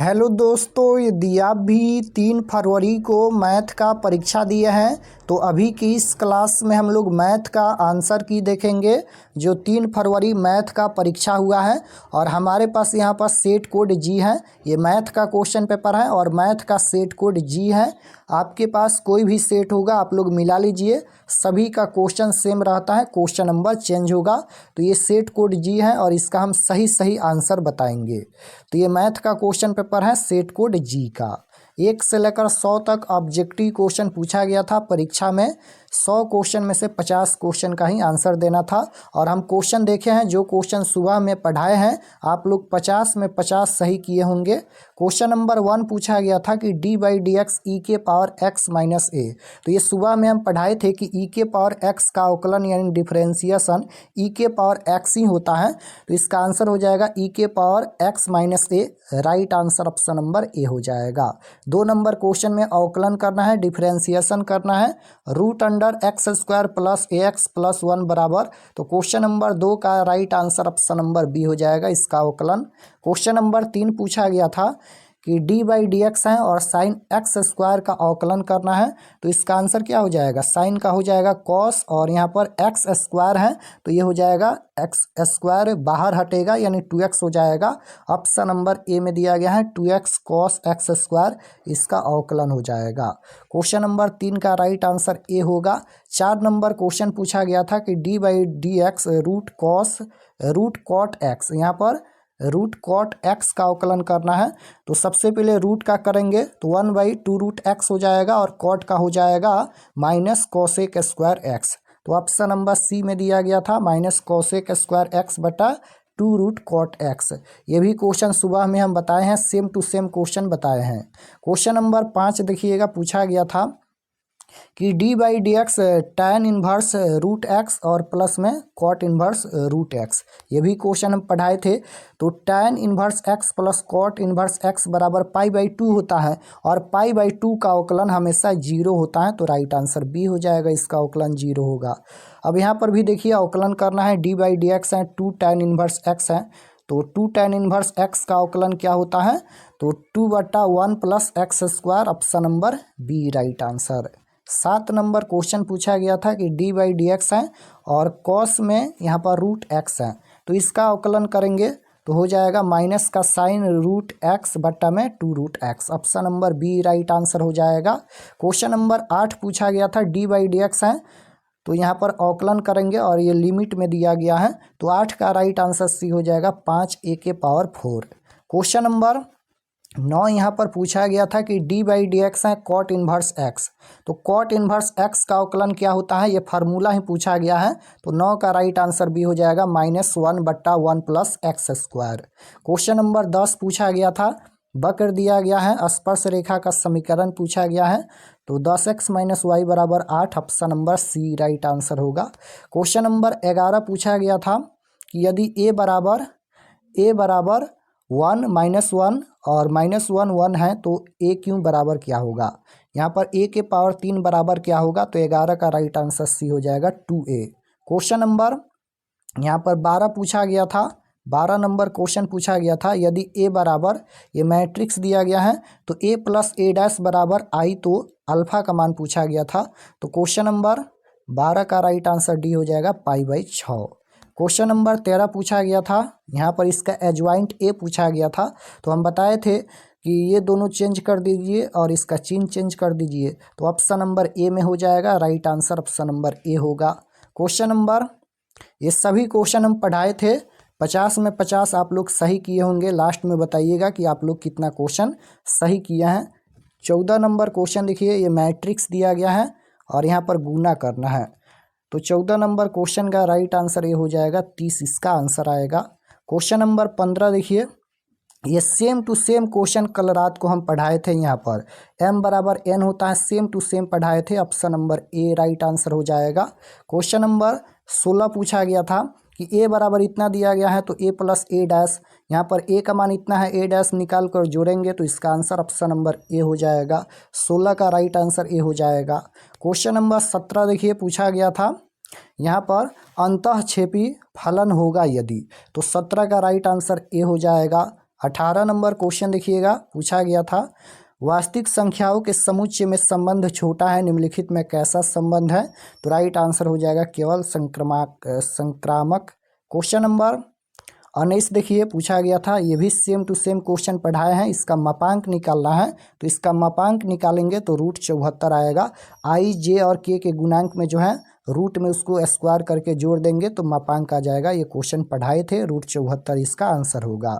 Hello दोस्तों, यदि आप भी 3 फरवरी को मैथ का परीक्षा दिए हैं तो अभी की इस क्लास में हम लोग मैथ का आंसर की देखेंगे जो 3 फरवरी मैथ का परीक्षा हुआ है। और हमारे पास यहाँ पर सेट कोड जी है। ये मैथ का क्वेश्चन पेपर है और मैथ का सेट कोड जी है। आपके पास कोई भी सेट होगा आप लोग मिला लीजिए, सभी का क्वेश्चन सेम रहता है, क्वेश्चन नंबर चेंज होगा। तो ये सेट कोड जी है और इसका हम सही सही आंसर बताएंगे। तो ये मैथ का क्वेश्चन पेपर है सेट कोड जी का। 1 से लेकर 100 तक ऑब्जेक्टिव क्वेश्चन पूछा गया था परीक्षा में। 100 क्वेश्चन में से 50 क्वेश्चन का ही आंसर देना था। और हम क्वेश्चन देखे हैं, जो क्वेश्चन सुबह में पढ़ाए हैं आप लोग 50 में 50 सही किए होंगे। क्वेश्चन नंबर 1 पूछा गया था कि d/dx e के पावर x माइनस ए। तो ये सुबह में हम पढ़ाए थे कि e के पावर x का अवकलन यानी डिफरेंशिएशन e के पावर x ही होता है। तो इसका आंसर हो जाएगा e के power x minus A. Right answer option number A हो जाएगा। 2 नंबर क्वेश्चन में अवकलन करना है, डिफरेंशिएशन करना है। √x² प्लस ax प्लस 1 बराबर। तो क्वेश्चन नंबर 2 का right answer option number B हो जाएगा, इसका अवकलन। क्वेश्चन नंबर 3 पूछा गया था कि d/dx है और साइन x² का अवकलन करना है। तो इसका आंसर क्या हो जाएगा, साइन का हो जाएगा कॉस और यहाँ पर x² है तो ये हो जाएगा x² बाहर हटेगा यानी 2x हो जाएगा। ऑप्शन नंबर ए में दिया गया है 2x cos x², इसका अवकलन हो जाएगा। क्वेश्चन नंबर 3 का राइट आंसर ए होगा। 4 नंबर क्वेश्चन पूछा गया था कि d/dx रूट कॉट x, यहाँ पर रूट कॉट x का अवकलन करना है। तो सबसे पहले रूट का करेंगे तो 1/2√x हो जाएगा और कॉट का हो जाएगा माइनस कोसेक स्क्वायर x। तो ऑप्शन नंबर सी में दिया गया था माइनस कोसेक स्क्वायर x बटा 2√cot x। ये भी क्वेश्चन सुबह में हम बताए हैं, सेम टू सेम क्वेश्चन बताए हैं। क्वेश्चन नंबर 5 देखिएगा, पूछा गया था कि d/dx tan inverse root x और प्लस में कॉट इनवर्स रूट एक्स। ये भी क्वेश्चन हम पढ़ाए थे। तो tan inverse x plus cot inverse x बराबर π/2 होता है और π/2 का अवकलन हमेशा 0 होता है। तो राइट आंसर बी हो जाएगा, इसका अवकलन 0 होगा। अब यहाँ पर भी देखिए अवकलन करना है, d/dx है 2 tan इनवर्स x है। तो 2 tan इनवर्स x का अवकलन क्या होता है, तो 2/1 plus x²। Option number B right answer. 7 number question पूछा गया था कि d/dx है और कॉस में यहाँ पर रूट x है। तो इसका अवकलन करेंगे तो हो जाएगा माइनस का साइन रूट x बट्टा में 2√x। Option number B right answer हो जाएगा। क्वेश्चन नंबर 8 पूछा गया था d/dx है तो यहाँ पर अवकलन करेंगे और ये लिमिट में दिया गया है। तो 8 का राइट आंसर सी हो जाएगा 5a के पावर 4। क्वेश्चन नंबर 9 यहाँ पर पूछा गया था कि d/dx है कॉट इनवर्स x। तो कॉट इनवर्स x का अवकलन क्या होता है, ये फार्मूला ही पूछा गया है। तो 9 का राइट आंसर भी हो जाएगा -1/1 प्लस x²। क्वेश्चन नंबर 10 पूछा गया था, वक्र दिया गया है, स्पर्श रेखा का समीकरण पूछा गया है। तो 10x - y बराबर 8। Option number C right answer होगा। क्वेश्चन नंबर 11 पूछा गया था कि यदि a बराबर 1 - 1 और -1 1 है तो a क्यों बराबर क्या होगा। यहाँ पर a के पावर 3 बराबर क्या होगा, तो 11 का राइट आंसर सी हो जाएगा 2a। क्वेश्चन नंबर यहाँ पर 12 पूछा गया था। 12 नंबर क्वेश्चन पूछा गया था, यदि a बराबर, ये मैट्रिक्स दिया गया है तो a प्लस a' बराबर i, तो अल्फा का मान पूछा गया था। तो क्वेश्चन नंबर 12 का राइट आंसर डी हो जाएगा π/6। क्वेश्चन नंबर 13 पूछा गया था, यहाँ पर इसका एडजॉइंट ए पूछा गया था। तो हम बताए थे कि ये दोनों चेंज कर दीजिए और इसका चिन्ह चेंज कर दीजिए। तो ऑप्शन नंबर ए में हो जाएगा, right answer option number A होगा। क्वेश्चन नंबर, ये सभी क्वेश्चन हम पढ़ाए थे, 50 में 50 आप लोग सही किए होंगे। लास्ट में बताइएगा कि आप लोग कितना क्वेश्चन सही किए हैं। 14 नंबर क्वेश्चन देखिए, ये मैट्रिक्स दिया गया है और यहाँ पर गुना करना है। तो 14 नंबर क्वेश्चन का राइट आंसर ये हो जाएगा 30, इसका आंसर आएगा। क्वेश्चन नंबर 15 देखिए, ये सेम टू सेम क्वेश्चन कल रात को हम पढ़ाए थे। यहाँ पर m बराबर n होता है, सेम टू सेम पढ़ाए थे। ऑप्शन नंबर ए राइट आंसर हो जाएगा। क्वेश्चन नंबर 16 पूछा गया था कि a बराबर इतना दिया गया है तो a प्लस a', यहाँ पर a का मान इतना है, a' निकाल कर जोड़ेंगे तो इसका आंसर ऑप्शन नंबर ए हो जाएगा। 16 का राइट आंसर ए हो जाएगा। क्वेश्चन नंबर 17 देखिए, पूछा गया था यहाँ पर अंतःक्षेपी फलन होगा यदि, तो 17 का राइट आंसर ए हो जाएगा। 18 नंबर क्वेश्चन देखिएगा, पूछा गया था वास्तविक संख्याओं के समुच्चय में संबंध छोटा है, निम्नलिखित में कैसा संबंध है? तो राइट आंसर हो जाएगा केवल संक्रामक। क्वेश्चन नंबर 19 देखिए, पूछा गया था, ये भी सेम टू सेम क्वेश्चन पढ़ाए हैं, इसका मापांक निकालना है। तो इसका मापांक निकालेंगे तो √74 आएगा। आई, जे और के गुणांक में जो है रूट में उसको स्क्वायर करके जोड़ देंगे तो मापांक आ जाएगा। ये क्वेश्चन पढ़ाए थे, √74 इसका आंसर होगा।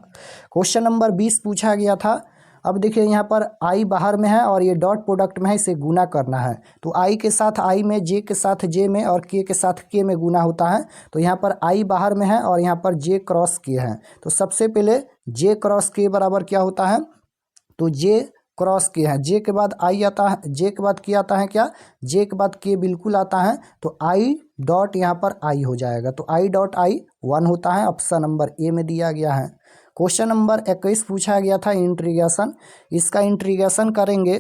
क्वेश्चन नंबर 20 पूछा गया था। अब देखिए यहाँ पर आई बाहर में है और ये डॉट प्रोडक्ट में है, इसे गुना करना है। तो आई के साथ आई में, जे के साथ जे में और के साथ के में गुना होता है। तो यहाँ पर आई बाहर में है और यहाँ पर जे क्रॉस के है। तो सबसे पहले जे क्रॉस के बराबर क्या होता है? तो जे क्रॉस के है, जे के बाद आई आता है, जे के बाद के आता है क्या? जे के बाद के बिल्कुल आता है। तो आई डॉट यहाँ पर आई हो जाएगा। तो आई डॉट आई 1 होता है, ऑप्शन नंबर ए में दिया गया है। क्वेश्चन नंबर 21 पूछा गया था इंटीग्रेशन। इसका इंटीग्रेशन करेंगे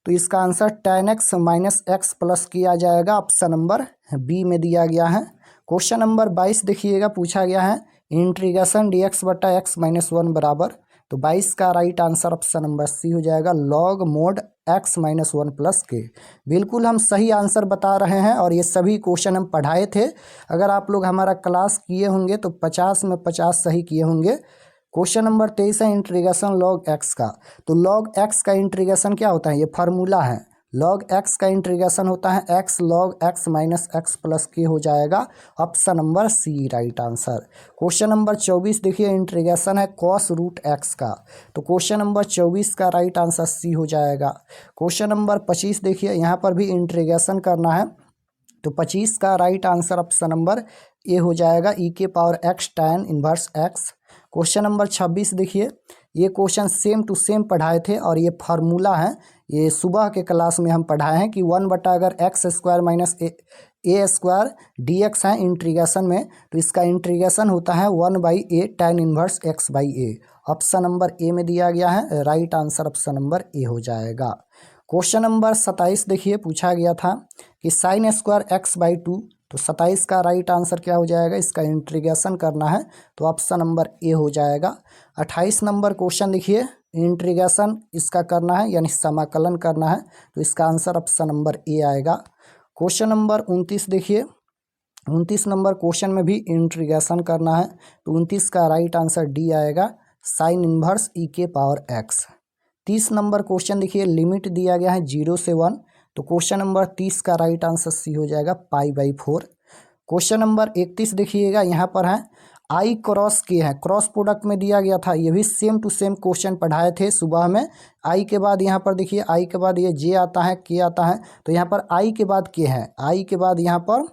तो इसका answer tan x minus x plus किया जाएगा, ऑप्शन नंबर बी में दिया गया है। क्वेश्चन नंबर 22 देखिएगा, पूछा गया है इंटीग्रेशन dx बटा x माइनस 1 बराबर। तो 22 का right answer option number C हो जाएगा, log mod x minus 1 plus k. बिल्कुल हम सही आंसर बता रहे हैं और ये सभी क्वेश्चन हम पढ़ाए थे। अगर आप लोग हमारा क्लास किए होंगे तो 50 में 50 सही किए होंगे। क्वेश्चन नंबर 23 है इंटीग्रेशन log x का। तो log x का इंटीग्रेशन क्या होता है? ये फार्मूला है। log x का इंटीग्रेशन होता है x log x minus x plus k हो जाएगा, option number C right answer. Question number 24 देखिए, इंटीग्रेशन है cos √x का। तो क्वेश्चन नंबर 24 का राइट आंसर सी हो जाएगा। क्वेश्चन नंबर 25 देखिए, यहाँ पर भी इंटीग्रेशन करना है। तो 25 का right answer option number A हो जाएगा, e के power x tan inverse x। Question number 26 देखिए, ये क्वेश्चन सेम टू सेम पढ़ाए थे और ये फार्मूला है, ये सुबह के क्लास में हम पढ़ाए हैं कि 1 बटा अगर एक्स स्क्वायर माइनस ए स्क्वायर डी एक्स है इंटीग्रेशन में, तो इसका इंटीग्रेशन होता है 1/a tan inverse x/a। Option number ए में दिया गया है, right answer option number A हो जाएगा। क्वेश्चन नंबर 27 देखिए, पूछा गया था कि साइन स्क्वायर x/2। तो 27 का राइट आंसर क्या हो जाएगा? इसका इंटीग्रेशन करना है तो ऑप्शन नंबर ए हो जाएगा। 28 नंबर क्वेश्चन देखिए, इंटीग्रेशन इसका करना है यानी समाकलन करना है, तो इसका आंसर ऑप्शन नंबर ए आएगा। क्वेश्चन नंबर 29 देखिए, 29 नंबर क्वेश्चन में भी इंटीग्रेशन करना है तो 29 का राइट आंसर डी आएगा, साइन इनवर्स e के पावर x। 30 नंबर क्वेश्चन देखिए, लिमिट दिया गया है 0 से 1। तो क्वेश्चन नंबर 30 का राइट आंसर सी हो जाएगा, π/4। क्वेश्चन नंबर 31 देखिएगा, यहाँ पर है आई क्रॉस के है, क्रॉस प्रोडक्ट में दिया गया था। ये भी सेम टू सेम क्वेश्चन पढ़ाए थे सुबह में। आई के बाद यहाँ पर देखिए, आई के बाद ये जे आता है, के आता है। तो यहाँ पर आई के बाद के है, आई के बाद यहाँ पर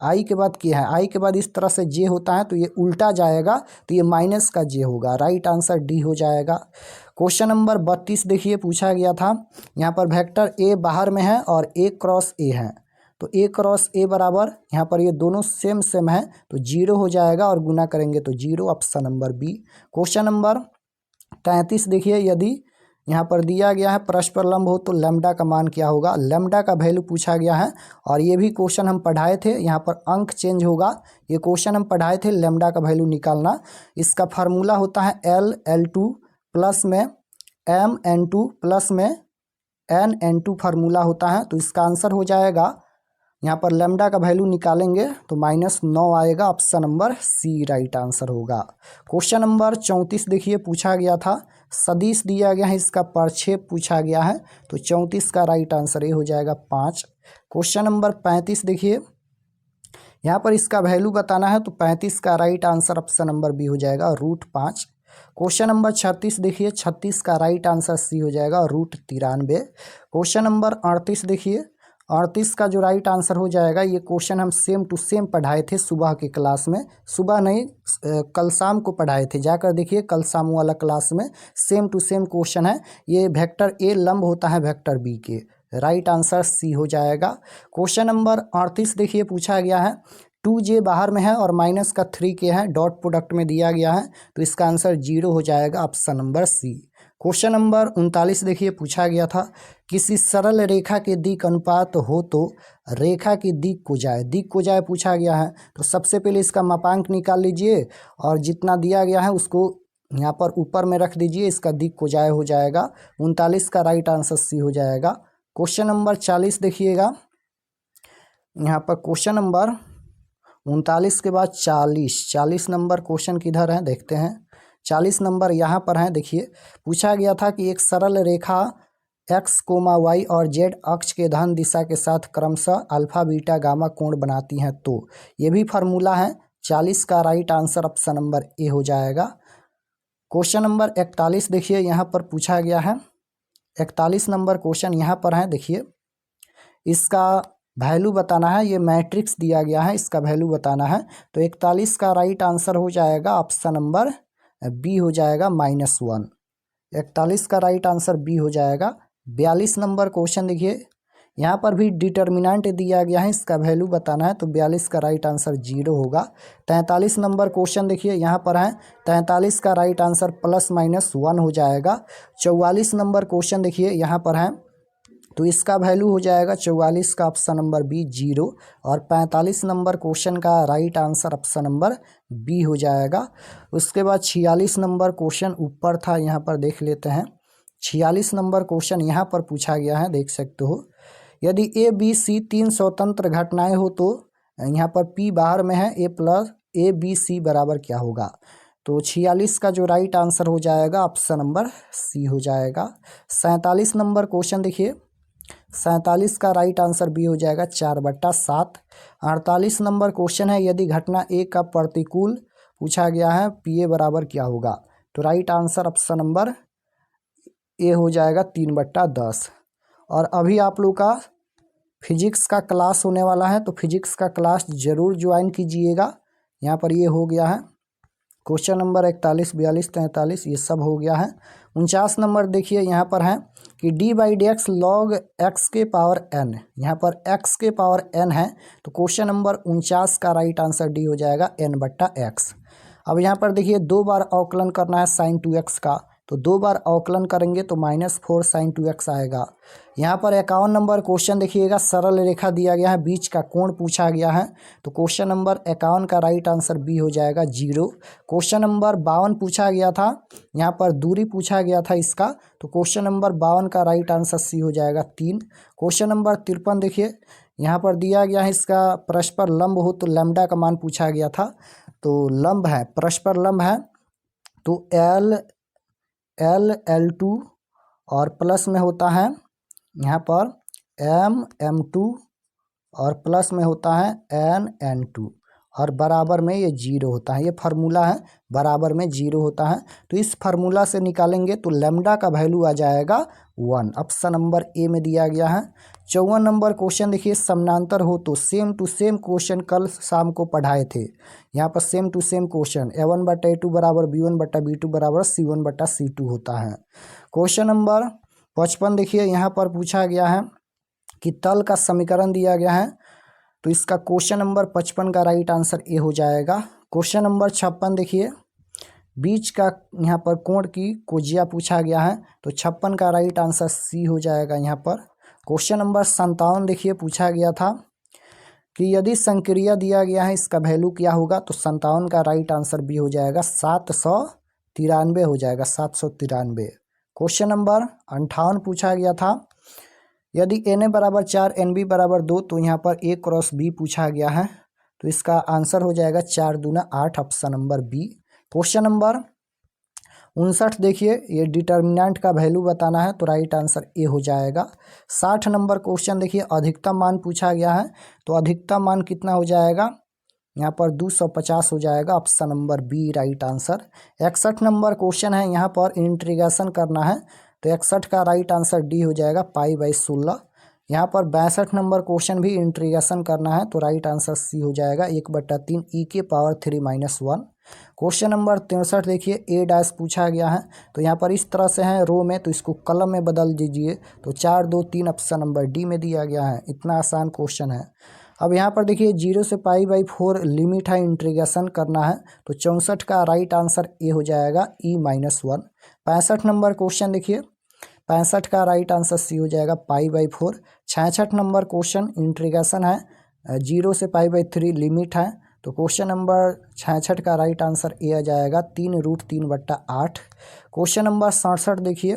आई के बाद के है, आई के बाद इस तरह से जे होता है तो ये उल्टा जाएगा, तो ये माइनस का जे होगा, राइट आंसर डी हो जाएगा। क्वेश्चन नंबर 32 देखिए, पूछा गया था, यहाँ पर वेक्टर ए बाहर में है और ए क्रॉस ए है। तो ए क्रॉस ए बराबर, यहाँ पर ये दोनों सेम सेम है तो 0 हो जाएगा और गुना करेंगे तो 0, option number B. Question number 33 देखिए, यदि यहाँ पर दिया गया है परस्पर लंब हो तो लैम्डा का मान क्या होगा? लैम्डा का वैल्यू पूछा गया है और ये भी क्वेश्चन हम पढ़ाए थे। यहाँ पर अंक चेंज होगा, ये क्वेश्चन हम पढ़ाए थे, लैम्डा का वैल्यू निकालना। इसका फार्मूला होता है L(L2) प्लस में M(N2) प्लस में N(N2) फार्मूला होता है। तो इसका आंसर हो जाएगा, यहाँ पर लैम्डा का वैल्यू निकालेंगे तो -9 आएगा, option number C right answer होगा। क्वेश्चन नंबर 34 देखिए, पूछा गया था, सदिश दिया गया है, इसका प्रक्षेप पूछा गया है। तो 34 का राइट आंसर ये हो जाएगा 5। क्वेश्चन नंबर 35 देखिए, यहाँ पर इसका वैल्यू बताना है तो 35 का right answer option number B हो जाएगा, √5। क्वेश्चन नंबर 36 देखिए, 36 का राइट आंसर सी हो जाएगा, √93। क्वेश्चन नंबर 38 देखिए, 38 का जो राइट आंसर हो जाएगा, ये क्वेश्चन हम सेम टू सेम पढ़ाए थे सुबह की क्लास में, सुबह नहीं कल शाम को पढ़ाए थे, जाकर देखिए कल शाम वाला क्लास में सेम टू सेम क्वेश्चन है। ये वेक्टर ए लंब होता है वेक्टर बी के, राइट आंसर सी हो जाएगा। क्वेश्चन नंबर 38 देखिए, पूछा गया है 2j बाहर में है और माइनस का 3k है, डॉट प्रोडक्ट में दिया गया है, तो इसका आंसर 0 हो जाएगा, option number C. Question number 39 देखिए, पूछा गया था, किसी सरल रेखा के दिक अनुपात हो तो रेखा की दिक को जाए पूछा गया है। तो सबसे पहले इसका मापांक निकाल लीजिए और जितना दिया गया है उसको यहाँ पर ऊपर में रख दीजिए, इसका दिक कोजाय हो जाएगा। 39 का राइट आंसर सी हो जाएगा। क्वेश्चन नंबर 40 देखिएगा, यहाँ पर क्वेश्चन नंबर 39 के बाद 40 नंबर क्वेश्चन किधर है देखते हैं। 40 नंबर यहाँ पर है। देखिए पूछा गया था कि एक सरल रेखा x, y और z अक्ष के धन दिशा के साथ क्रमशः अल्फा बीटा गामा कोण बनाती हैं, तो ये भी फार्मूला है। 40 का right answer option number A हो जाएगा। क्वेश्चन नंबर 41 देखिए, यहाँ पर पूछा गया है। 41 नंबर क्वेश्चन यहाँ पर है। देखिए इसका वैल्यू बताना है, ये मैट्रिक्स दिया गया है, इसका वैल्यू बताना है। तो 41 का राइट आंसर हो जाएगा ऑप्शन नंबर बी हो जाएगा -1। 41 का राइट आंसर बी हो जाएगा। 42 नंबर क्वेश्चन देखिए, यहाँ पर भी डिटर्मिनेंट दिया गया है, इसका वैल्यू बताना है। तो 42 का राइट आंसर 0 होगा। 43 नंबर क्वेश्चन देखिए, यहाँ पर है। 43 का राइट आंसर +-1 हो जाएगा। 44 नंबर क्वेश्चन देखिए, यहाँ पर है। तो इसका वैल्यू हो जाएगा 44 का ऑप्शन नंबर बी 0। और 45 नंबर क्वेश्चन का right answer option number B हो जाएगा। उसके बाद 46 नंबर क्वेश्चन ऊपर था, यहाँ पर देख लेते हैं। 46 नंबर क्वेश्चन यहाँ पर पूछा गया है, देख सकते हो। यदि ए बी सी 3 स्वतंत्र घटनाएं हो तो यहाँ पर पी बाहर में है, ए बी सी बराबर क्या होगा। तो 46 का जो राइट आंसर हो जाएगा ऑप्शन नंबर सी हो जाएगा। 47 नंबर क्वेश्चन देखिए, 47 का राइट आंसर बी हो जाएगा 4/7। 48 नंबर क्वेश्चन है, यदि घटना ए का प्रतिकूल पूछा गया है, पी ए बराबर क्या होगा। तो right answer option number A हो जाएगा 3/10। और अभी आप लोग का फिजिक्स का क्लास होने वाला है, तो फिजिक्स का क्लास ज़रूर ज्वाइन कीजिएगा। यहाँ पर ये हो गया है क्वेश्चन नंबर 41, 42, 43 ये सब हो गया है। 49 नंबर देखिए, यहाँ पर है कि d/dx log x के पावर n, यहाँ पर x के पावर n है। तो क्वेश्चन नंबर 49 का राइट आंसर डी हो जाएगा n/x। अब यहाँ पर देखिए 2 बार अवकलन करना है sin 2x का, तो 2 बार अवकलन करेंगे तो -4 sin 2x आएगा। यहाँ पर 51 नंबर क्वेश्चन देखिएगा, सरल रेखा दिया गया है, बीच का कोण पूछा गया है। तो क्वेश्चन नंबर 51 का राइट आंसर बी हो जाएगा 0। क्वेश्चन नंबर 52 पूछा गया था, यहाँ पर दूरी पूछा गया था इसका। तो क्वेश्चन नंबर 52 का राइट आंसर सी हो जाएगा 3। क्वेश्चन नंबर 53 देखिए, यहाँ पर दिया गया है, इसका परस्पर लंब हो तो लैम्डा का मान पूछा गया था। तो लंब है, परस्पर लंब है, तो L2 और प्लस में होता है यहाँ पर M2 और प्लस में होता है N2 और बराबर में ये 0 होता है। ये फार्मूला है, बराबर में 0 होता है। तो इस फार्मूला से निकालेंगे तो लैम्डा का वैल्यू आ जाएगा 1। ऑप्शन नंबर ए में दिया गया है। 54 नंबर क्वेश्चन देखिए, समानांतर हो तो सेम टू सेम क्वेश्चन कल शाम को पढ़ाए थे। यहाँ पर same to same question A1/A2 बराबर B1/B2 बराबर C1/C2 होता है। क्वेश्चन नंबर 55 देखिए, यहाँ पर पूछा गया है कि तल का समीकरण दिया गया है। तो इसका क्वेश्चन नंबर 55 का राइट आंसर ए हो जाएगा। क्वेश्चन नंबर 56 देखिए, बीच का यहाँ पर कोण की कोजिया पूछा गया है। तो 56 का राइट आंसर सी हो जाएगा यहाँ पर। क्वेश्चन नंबर 57 देखिए, पूछा गया था कि यदि संक्रिया दिया गया है, इसका वैल्यू क्या होगा। तो 57 का राइट आंसर बी हो जाएगा 793 हो जाएगा 793। क्वेश्चन नंबर 58 पूछा गया था, यदि Na बराबर 4 NB बराबर 2, तो यहाँ पर A क्रॉस B पूछा गया है। तो इसका आंसर हो जाएगा 4 दूना 8, option number B. Question number 59 देखिए, ये डिटर्मिनेंट का वैल्यू बताना है, तो राइट आंसर ए हो जाएगा। 60 नंबर क्वेश्चन देखिए, अधिकतम मान पूछा गया है। तो अधिकतम मान कितना हो जाएगा, यहाँ पर 250 हो जाएगा, option number B right answer. 61 number question है, यहाँ पर इंटीग्रेशन करना है। तो 61 का राइट आंसर डी हो जाएगा π/16। यहाँ पर 62 नंबर क्वेश्चन भी इंटीग्रेशन करना है। तो राइट आंसर सी हो जाएगा 1/3 e⁻³ - 1। क्वेश्चन नंबर 63 देखिए, A' पूछा गया है। तो यहाँ पर इस तरह से है रो में, तो इसको कलम में बदल दीजिए। तो 4 2 3 ऑप्शन नंबर डी में दिया गया है। इतना आसान क्वेश्चन है। अब यहाँ पर देखिए 0 से π/4 लिमिट है, इंटीग्रेशन करना है। तो 64 का राइट आंसर ए हो जाएगा e-1। 65 नंबर क्वेश्चन देखिए, 65 का राइट आंसर सी हो जाएगा π/4। 66 नंबर क्वेश्चन इंटीग्रेशन है, 0 से π/3 लिमिट है। तो क्वेश्चन नंबर 66 का राइट आंसर ए आ जाएगा 3√3/8। क्वेश्चन नंबर 67 देखिए,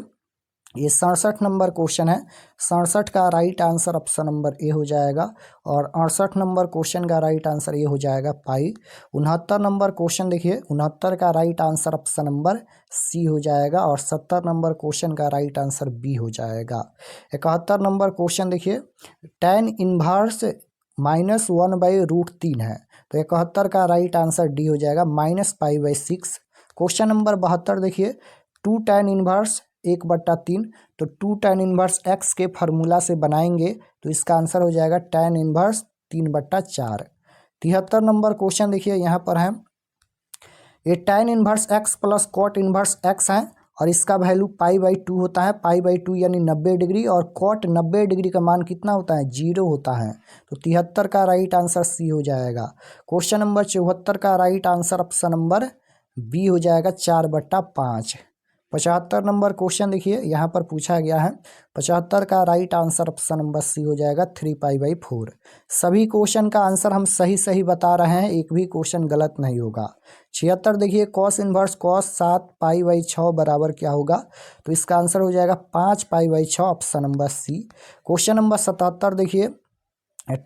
ये 67 नंबर क्वेश्चन है। 67 का right answer option number A हो जाएगा और 68 नंबर क्वेश्चन का राइट आंसर ए हो जाएगा पाई। 69 नंबर क्वेश्चन देखिए, 69 का right answer option number C हो जाएगा और 70 नंबर क्वेश्चन का राइट आंसर बी हो जाएगा। 71 नंबर क्वेश्चन देखिए, tan इनवर्स -1/√3 है, तो 71 का राइट आंसर डी हो जाएगा -π/6। क्वेश्चन नंबर 72 देखिए, 2 tan इनवर्स 1/3, तो 2 tan इनवर्स x के फार्मूला से बनाएंगे तो इसका आंसर हो जाएगा tan इनवर्स 3/4। 73 नंबर क्वेश्चन देखिए, यहाँ पर है ये tan inverse x plus cot inverse x है और इसका वैल्यू π/2 होता है। π/2 यानी 90 डिग्री और कॉट 90 डिग्री का मान कितना होता है, 0 होता है। तो 73 का राइट आंसर सी हो जाएगा। क्वेश्चन नंबर 74 का right answer option number B हो जाएगा 4/5। 75 नंबर क्वेश्चन देखिए, यहाँ पर पूछा गया है 75 का right answer option number C हो जाएगा 3π/4। सभी क्वेश्चन का आंसर हम सही सही बता रहे हैं, एक भी क्वेश्चन गलत नहीं होगा। 76 देखिए, cos इनवर्स cos 7π/6 बराबर क्या होगा, तो इसका आंसर हो जाएगा 5π/6 option number C. Question number 77 देखिए,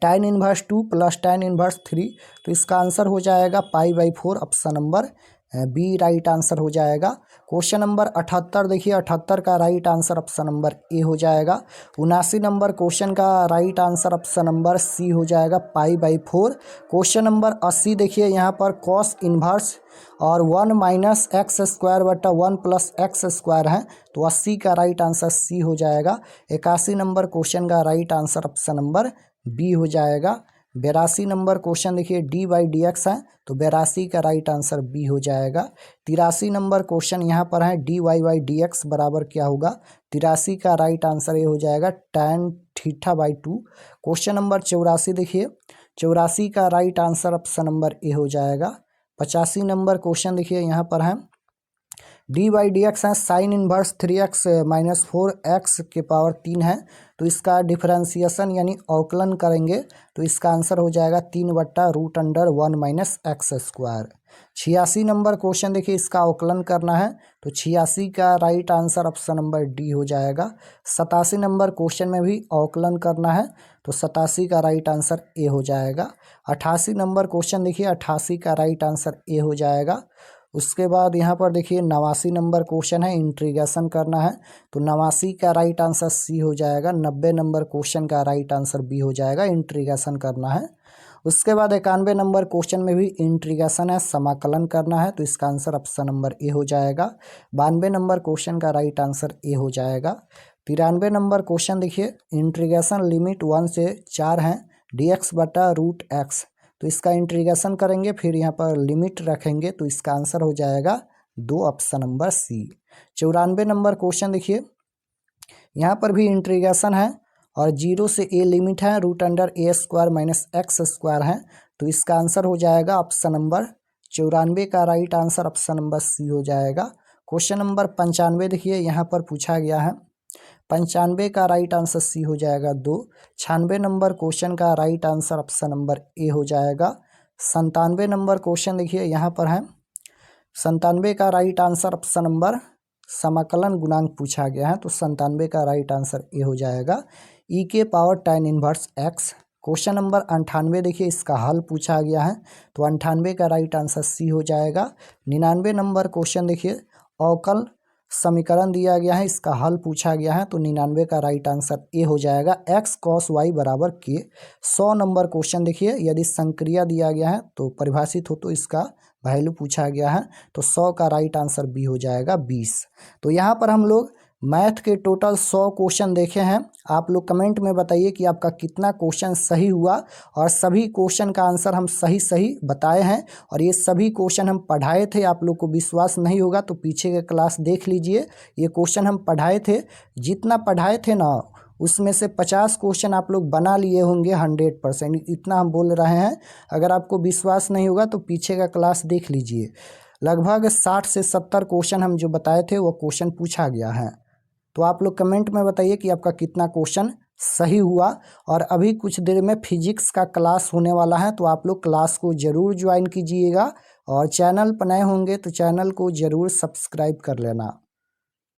tan inverse 2 plus tan inverse 3, तो इसका आंसर हो जाएगा π/4 option number B right answer हो जाएगा। क्वेश्चन नंबर 78 देखिए, 78 का right answer option number A हो जाएगा। 79 नंबर क्वेश्चन का right answer option number C हो जाएगा π/4। क्वेश्चन नंबर 80 देखिए, यहाँ पर cos इनवर्स और 1 - x²/1 + x² है, तो 80 का राइट आंसर सी हो जाएगा। 81 नंबर क्वेश्चन का right answer option number B हो जाएगा। 82 नंबर क्वेश्चन देखिए, dy/dx है, तो 82 का राइट आंसर बी हो जाएगा। 83 नंबर क्वेश्चन यहाँ पर है dy/dx बराबर क्या होगा, 83 का राइट आंसर ये हो जाएगा tan θ/2। क्वेश्चन नंबर 84 देखिए, 84 का right answer option number A हो जाएगा। 85 नंबर क्वेश्चन देखिए, यहाँ पर है dy/dx है sin इनवर्स 3x - 4x के पावर 3 है, तो इसका डिफरेंशिएशन यानी अवकलन करेंगे तो इसका आंसर हो जाएगा 3/√1 - x²। 86 नंबर क्वेश्चन देखिए, इसका अवकलन करना है तो 86 का right answer option number D हो जाएगा। 87 नंबर क्वेश्चन में भी अवकलन करना है तो 87 का राइट आंसर ए हो जाएगा। 88 नंबर क्वेश्चन देखिए, 88 का राइट आंसर ए हो जाएगा। उसके बाद यहाँ पर देखिए 89 नंबर क्वेश्चन है, इंटीग्रेशन करना है तो 89 का राइट आंसर सी हो जाएगा। 90 नंबर क्वेश्चन का राइट आंसर बी हो जाएगा, इंटीग्रेशन करना है। उसके बाद 91 नंबर क्वेश्चन में भी इंटीग्रेशन है, समाकलन करना है, तो इसका आंसर ऑप्शन नंबर ए हो जाएगा। 92 नंबर क्वेश्चन का राइट आंसर ए हो जाएगा। 93 नंबर क्वेश्चन देखिए, इंटीग्रेशन लिमिट 1 से 4 है dx/√x, तो इसका इंटीग्रेशन करेंगे फिर यहाँ पर लिमिट रखेंगे तो इसका आंसर हो जाएगा 2 option number C. 94 number question देखिए, यहाँ पर भी इंटीग्रेशन है और 0 से a लिमिट है, √a² - x² है, तो इसका आंसर हो जाएगा ऑप्शन नंबर 94 का right answer option number C हो जाएगा। क्वेश्चन नंबर 95 देखिए, यहाँ पर पूछा गया है 95 का राइट आंसर सी हो जाएगा 2। 96 नंबर क्वेश्चन का right answer option number A हो जाएगा। 97 नंबर क्वेश्चन देखिए, यहाँ पर है 97 का राइट आंसर ऑप्शन नंबर समाकलन गुणांक पूछा गया है, तो 97 का राइट आंसर ए हो जाएगा e के power tan inverse x। Question number 98 देखिए, इसका हल पूछा गया है तो 98 का राइट आंसर सी हो जाएगा। 99 नंबर क्वेश्चन देखिए, अवकल समीकरण दिया गया है, इसका हल पूछा गया है तो 99 का राइट आंसर ए हो जाएगा x cos y बराबर के। 100 नंबर क्वेश्चन देखिए, यदि संक्रिया दिया गया है तो परिभाषित हो तो इसका वैल्यू पूछा गया है तो 100 का राइट आंसर बी हो जाएगा 20। तो यहाँ पर हम लोग मैथ के टोटल 100 क्वेश्चन देखे हैं। आप लोग कमेंट में बताइए कि आपका कितना क्वेश्चन सही हुआ और सभी क्वेश्चन का आंसर हम सही सही बताए हैं और ये सभी क्वेश्चन हम पढ़ाए थे। आप लोग को विश्वास नहीं होगा तो पीछे के क्लास देख लीजिए, ये क्वेश्चन हम पढ़ाए थे। जितना पढ़ाए थे ना उसमें से 50 क्वेश्चन आप लोग बना लिए होंगे 100%, इतना हम बोल रहे हैं। अगर आपको विश्वास नहीं होगा तो पीछे का क्लास देख लीजिए। लगभग 60 से 70 क्वेश्चन हम जो बताए थे वो क्वेश्चन पूछा गया है। तो आप लोग कमेंट में बताइए कि आपका कितना क्वेश्चन सही हुआ। और अभी कुछ देर में फिजिक्स का क्लास होने वाला है, तो आप लोग क्लास को ज़रूर ज्वाइन कीजिएगा। और चैनल पर नए होंगे तो चैनल को ज़रूर सब्सक्राइब कर लेना।